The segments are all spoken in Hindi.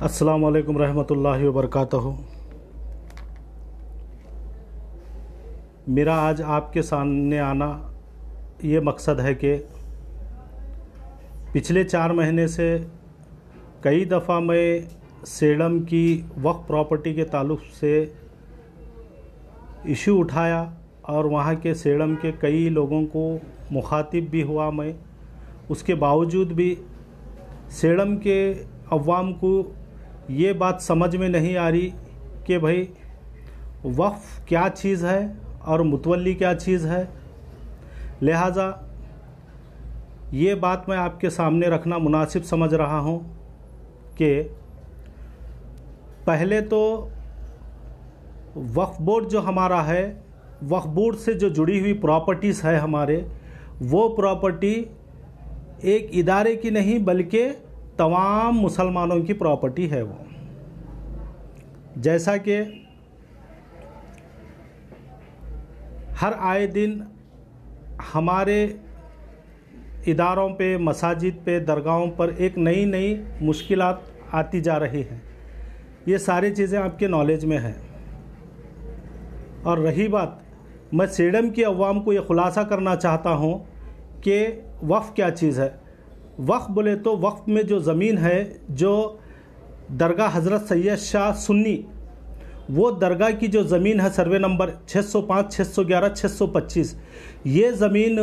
अस्सलामु अलैकुम रहमतुल्लाहि व बरकातहू। मेरा आज आपके सामने आना ये मकसद है कि पिछले 4 महीने से कई दफ़ा मैं सेडम की वक्फ प्रॉपर्टी के ताल्लुक़ से इशू उठाया और वहाँ के सेडम के कई लोगों को मुखातिब भी हुआ मैं। उसके बावजूद भी सेडम के अवाम को ये बात समझ में नहीं आ रही कि भाई वक्फ क्या चीज़ है और मुतवल्ली क्या चीज़ है। लिहाजा ये बात मैं आपके सामने रखना मुनासिब समझ रहा हूँ कि पहले तो वक्फ बोर्ड जो हमारा है, वक्फ बोर्ड से जो जुड़ी हुई प्रॉपर्टीज़ है हमारे, वो प्रॉपर्टी एक इदारे की नहीं बल्कि तमाम मुसलमानों की प्रॉपर्टी है। वो जैसा कि हर आए दिन हमारे इदारों पे, मसाजिद पे, दरगाहों पर एक नई नई मुश्किलात आती जा रही हैं। ये सारी चीज़ें आपके नॉलेज में हैं। और रही बात, मैं सेडम की अवाम को ये खुलासा करना चाहता हूँ कि वक्फ क्या चीज़ है। वक्फ बोले तो वक्फ में जो ज़मीन है, जो दरगाह हज़रत सैयद शाह सुन्नी, वो दरगाह की जो ज़मीन है सर्वे नंबर 605, 611, 625, ये ज़मीन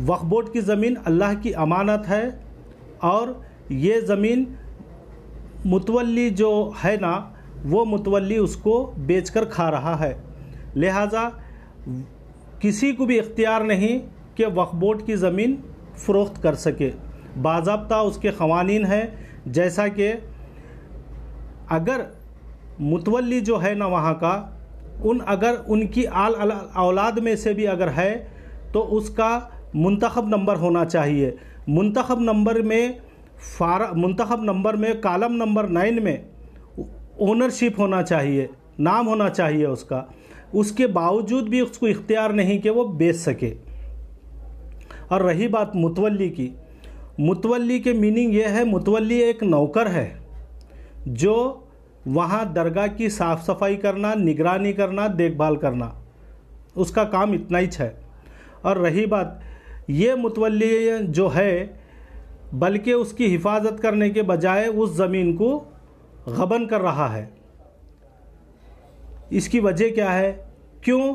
वक्फ बोर्ड की ज़मीन अल्लाह की अमानत है। और ये ज़मीन मुतवल्ली जो है ना, वो मुतवल्ली उसको बेचकर खा रहा है। लिहाजा किसी को भी इख्तियार नहीं कि वक्फ बोर्ड की ज़मीन फ़रोख्त कर सके। बाज़ाब्ता उसके क़वानीन है, जैसा कि अगर मुतवल्ली जो है ना वहाँ का, अगर उनकी औलाद में से भी अगर है तो उसका मुंतखब नंबर होना चाहिए। मुंतखब नंबर में कॉलम नंबर 9 में ओनरशिप होना चाहिए, नाम होना चाहिए उसका। उसके बावजूद भी उसको इख्तियार नहीं कि वो बेच सके। और रही बात मुतवल्ली की, मुतवल्ली के मीनिंग ये है, मुतवल्ली एक नौकर है जो वहाँ दरगाह की साफ़ सफाई करना, निगरानी करना, देखभाल करना, उसका काम इतना ही है। और रही बात, ये मुतवल्ली जो है बल्कि उसकी हिफाजत करने के बजाय उस ज़मीन को गबन कर रहा है। इसकी वजह क्या है? क्यों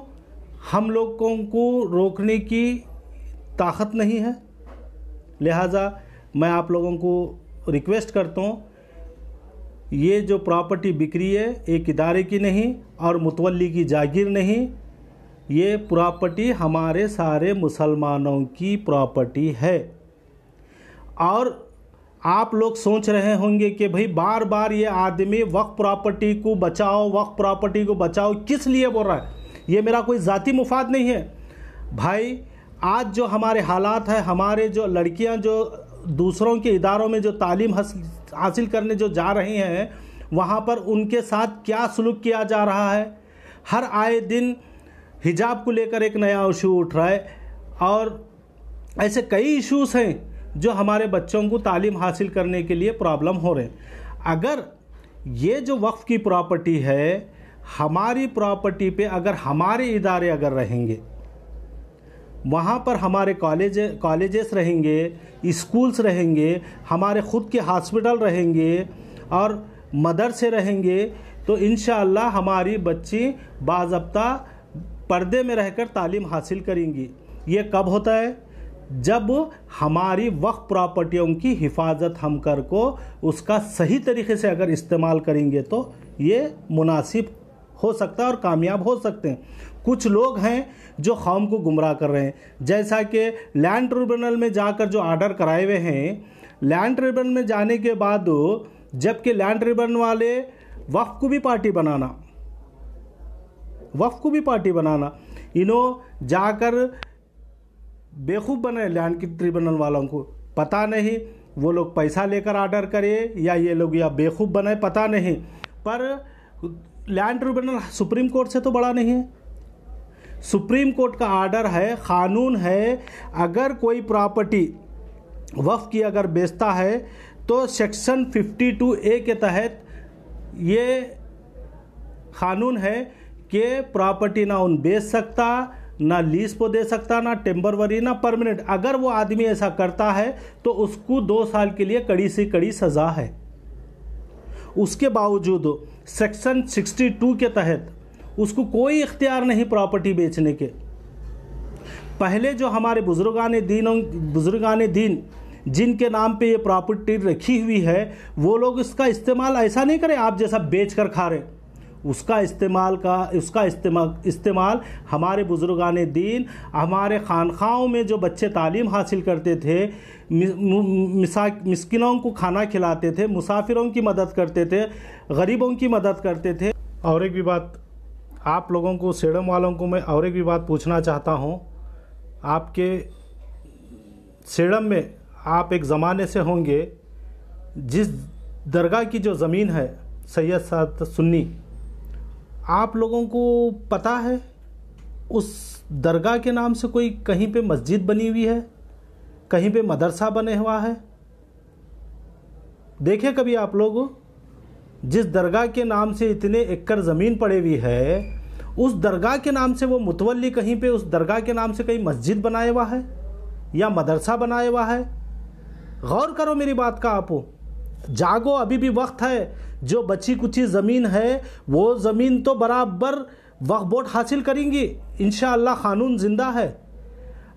हम लोगों को रोकने की ताकत नहीं है। लिहाजा मैं आप लोगों को रिक्वेस्ट करता हूँ, ये जो प्रॉपर्टी बिक रही है एक इदारे की नहीं और मुतवल्ली की जागीर नहीं, ये प्रॉपर्टी हमारे सारे मुसलमानों की प्रॉपर्टी है। और आप लोग सोच रहे होंगे कि भाई बार बार ये आदमी वक्फ प्रॉपर्टी को बचाओ, वक्फ प्रॉपर्टी को बचाओ, किस लिए बोल रहा है? ये मेरा कोई ज़ाती मुफाद नहीं है भाई। आज जो हमारे हालात है, हमारे जो लड़कियां जो दूसरों के इदारों में जो तालीम हासिल करने जो जा रही हैं, वहाँ पर उनके साथ क्या सलूक किया जा रहा है। हर आए दिन हिजाब को लेकर एक नया इशू उठ रहा है और ऐसे कई इश्यूज़ हैं जो हमारे बच्चों को तालीम हासिल करने के लिए प्रॉब्लम हो रहे हैं। अगर ये जो वक्फ की प्रॉपर्टी है, हमारी प्रॉपर्टी पे अगर हमारे इदारे अगर रहेंगे, वहाँ पर हमारे कॉलेजेस रहेंगे, स्कूल्स रहेंगे, हमारे ख़ुद के हॉस्पिटल रहेंगे और मदरसे रहेंगे, तो इंशाअल्लाह हमारी बच्ची बाज़ाब्ता पर्दे में रहकर तालीम हासिल करेंगी। ये कब होता है? जब हमारी वक्फ प्रॉपर्टियों की हिफाजत हम कर को उसका सही तरीके से अगर इस्तेमाल करेंगे तो ये मुनासिब हो सकता है और कामयाब हो सकते हैं। कुछ लोग हैं जो कौम को गुमराह कर रहे हैं, जैसा कि लैंड ट्रिब्यूनल में जाकर जो आर्डर कराए हुए हैं, लैंड ट्रिब्यूनल में जाने के बाद जबकि लैंड ट्रिब्यूनल वाले वक्फ को भी पार्टी बनाना, इन्हों जाकर बेवकूफ़ बने। लैंड की ट्रिब्यूनल वालों को पता नहीं वो लोग पैसा लेकर आर्डर करे या ये लोग या बेवकूफ़ बने, पता नहीं। पर लैंड ट्रिब्यूनल सुप्रीम कोर्ट से तो बड़ा नहीं है। सुप्रीम कोर्ट का आर्डर है, क़ानून है, अगर कोई प्रॉपर्टी वक्फ की अगर बेचता है तो सेक्शन 52A के तहत ये कानून है कि प्रॉपर्टी ना उन बेच सकता, ना लीज पे दे सकता, ना टेम्परवरी, ना परमानेंट। अगर वो आदमी ऐसा करता है तो उसको 2 साल के लिए कड़ी से कड़ी सज़ा है। उसके बावजूद सेक्शन 62 के तहत उसको कोई इख्तियार नहीं प्रॉपर्टी बेचने के। पहले जो हमारे बुजुर्गान दीन जिनके नाम पे ये प्रॉपर्टी रखी हुई है, वो लोग इसका इस्तेमाल ऐसा नहीं करें आप जैसा बेच कर खा रहे। उसका इस्तेमाल हमारे बुजुर्गान दीन, हमारे खानखाओं में जो बच्चे तालीम हासिल करते थे, मिस्किनों को खाना खिलाते थे, मुसाफिरों की मदद करते थे, गरीबों की मदद करते थे। और एक भी बात आप लोगों को, सेडम वालों को मैं और एक भी बात पूछना चाहता हूँ। आपके सेडम में आप एक ज़माने से होंगे, जिस दरगाह की जो ज़मीन है सैयद साद सुन्नी, आप लोगों को पता है उस दरगाह के नाम से कोई कहीं पे मस्जिद बनी हुई है, कहीं पे मदरसा बने हुआ है? देखे कभी आप लोग, जिस दरगाह के नाम से इतने एकड़ ज़मीन पड़ी हुई है, उस दरगाह के नाम से वो मुतवल्ली कहीं पे उस दरगाह के नाम से कहीं मस्जिद बनाया हुआ है या मदरसा बनाया हुआ है? गौर करो मेरी बात का। आप जागो, अभी भी वक्त है। जो बची कुची ज़मीन है वो ज़मीन तो बराबर वक्फ बोर्ड हासिल करेंगी इंशाअल्लाह, कानून ज़िंदा है।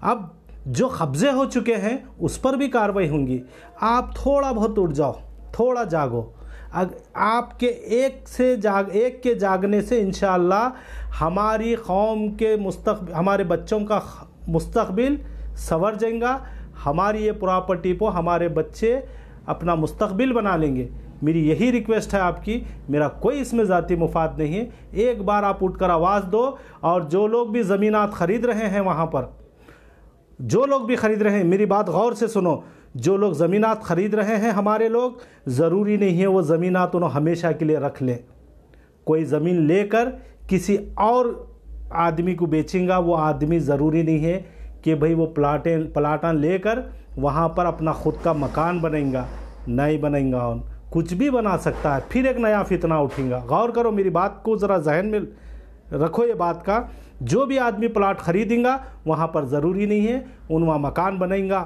अब जो कब्ज़े हो चुके हैं उस पर भी कार्रवाई होंगी। आप थोड़ा बहुत उठ जाओ, थोड़ा जागो। आपके एक के जागने से इंशाअल्लाह हमारी कौम के हमारे बच्चों का मुस्तकबिल संवर जाएगा। हमारी ये प्रॉपर्टी को हमारे बच्चे अपना मुस्तकबिल बना लेंगे। मेरी यही रिक्वेस्ट है आपकी, मेरा कोई इसमें ज़ाती मुफाद नहीं है। एक बार आप उठकर आवाज़ दो। और जो लोग भी ज़मीनात ख़रीद रहे हैं, वहाँ पर जो लोग भी ख़रीद रहे हैं, मेरी बात गौर से सुनो। जो लोग ज़मीनात ख़रीद रहे हैं हमारे लोग, ज़रूरी नहीं है वो ज़मीनात उन्होंने हमेशा के लिए रख लें। कोई ज़मीन लेकर किसी और आदमी को बेचेंगा, वो आदमी ज़रूरी नहीं है कि भाई वो प्लाटान लेकर वहाँ पर अपना ख़ुद का मकान बनेगा। नहीं बनेगा, उन कुछ भी बना सकता है, फिर एक नया फितना उठेगा। गौर करो, मेरी बात को ज़रा जहन में रखो ये बात का। जो भी आदमी प्लाट ख़रीदेगा वहाँ पर ज़रूरी नहीं है उन वहाँ मकान बनेगा,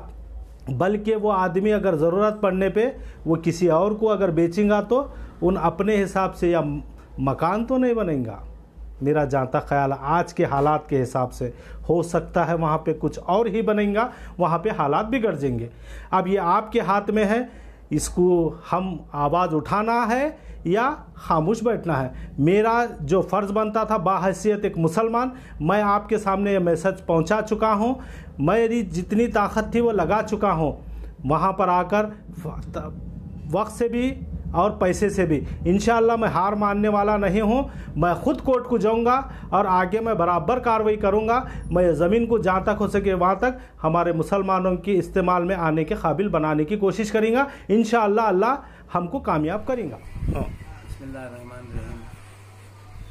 बल्कि वो आदमी अगर ज़रूरत पड़ने पे वो किसी और को अगर बेचेगा तो उन अपने हिसाब से या मकान तो नहीं बनेगा। मेरा जहाँ तक ख्याल आज के हालात के हिसाब से हो सकता है वहाँ पे कुछ और ही बनेगा, वहाँ पे हालात बिगड़ जाएंगे। अब ये आपके हाथ में है, इसको हम आवाज़ उठाना है या खामोश बैठना है। मेरा जो फ़र्ज़ बनता था बाहैसियत एक मुसलमान, मैं आपके सामने ये मैसेज पहुंचा चुका हूं। मेरी जितनी ताकत थी वो लगा चुका हूं, वहां पर आकर वक्त से भी और पैसे से भी। इंशाअल्लाह मैं हार मानने वाला नहीं हूं। मैं ख़ुद कोर्ट को जाऊंगा और आगे मैं बराबर कार्रवाई करूंगा। मैं ज़मीन को जहाँ तक हो सके वहाँ तक हमारे मुसलमानों की इस्तेमाल में आने के काबिल बनाने की कोशिश करेंगे। इंशाअल्लाह अल्लाह हमको कामयाब करेगा। बिस्मिल्लाहिर्रहमानिर्रहीम।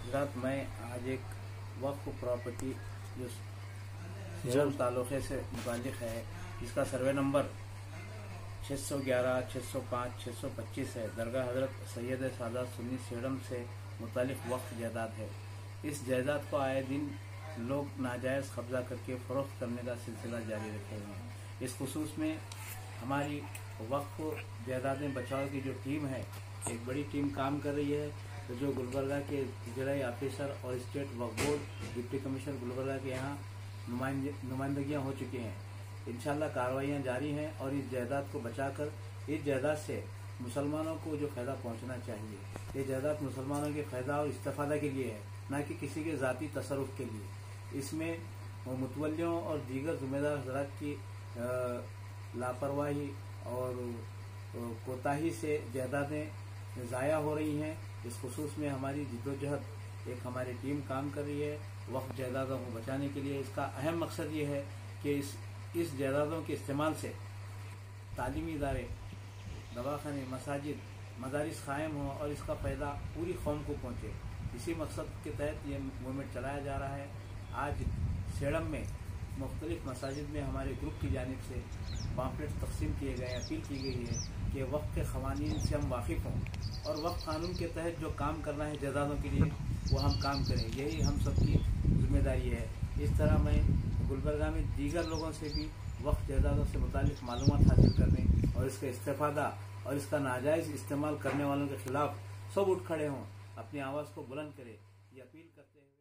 हज़रात, मैं आज एक वक्फ प्रॉपर्टी जो सेडम तालुक़े से मुताल्लिक़ है, जिसका सर्वे नंबर 611, 605, 625 है, दरगाह हज़रत सैयद सादात सुन्नी सेडम से मुताल्लिक़ वक्फ जायदाद है। इस जायदाद को आए दिन लोग नाजायज़ कब्ज़ा करके फ़रोख्त करने का सिलसिला जारी रखे हुए हैं। इस खुसूस में हमारी वक्फ जायदादें बचाव की जो टीम है, एक बड़ी टीम काम कर रही है। तो जो गुलबर्गा के इजराई ऑफिसर और स्टेट वक्फ बोर्ड डिप्टी कमिश्नर गुलबर्गा के यहाँ नुमाइंदगियाँ हो चुकी हैं। इंशाल्लाह कार्रवाइयाँ जारी हैं और इस जायदाद को बचाकर इस जायदाद से मुसलमानों को जो फ़ायदा पहुँचना चाहिए, ये जायदाद मुसलमानों के फ़ायदा और इस्तेफादा के लिए है, ना कि किसी के ज़ाती तसर्रुफ़ के लिए। इसमें मुतवल्लियों और दीगर ज़िम्मेदार हज़रात की लापरवाही और कोताही से जायदादें ज़ाया हो रही हैं। इस खुसूस में हमारी जिद्दोजहद एक हमारी टीम काम कर रही है वक्फ जायदादों को बचाने के लिए। इसका अहम मकसद ये है कि इस जायदादों के इस्तेमाल से तालीमी इदारे, दवाखाने, मसाजिद, मदारिस कायम हों और इसका फ़ायदा पूरी कौम को पहुँचे। इसी मकसद के तहत ये मूवमेंट चलाया जा रहा है। आज सेडम में मुख्तलिफ मसाजिद में हमारे ग्रुप की जानिब से पम्फलेट तकसीम किए गए, अपील की गई है कि वक्फ के क़वानीन से हम वाकिफ़ हों और वक्फ कानून के तहत जो काम करना है जायदादों के लिए वो हम काम करें, यही हम सबकी जिम्मेदारी है। इस तरह मैं गुलबर्गा में दीगर लोगों से भी वक्फ जायदादों से मुतालिक मालूमात हासिल करने और इसका इस्तेफादा और इसका नाजायज़ इस्तेमाल करने वालों के खिलाफ सब उठ खड़े हों, अपनी आवाज़ को बुलंद करें, ये अपील करते हैं।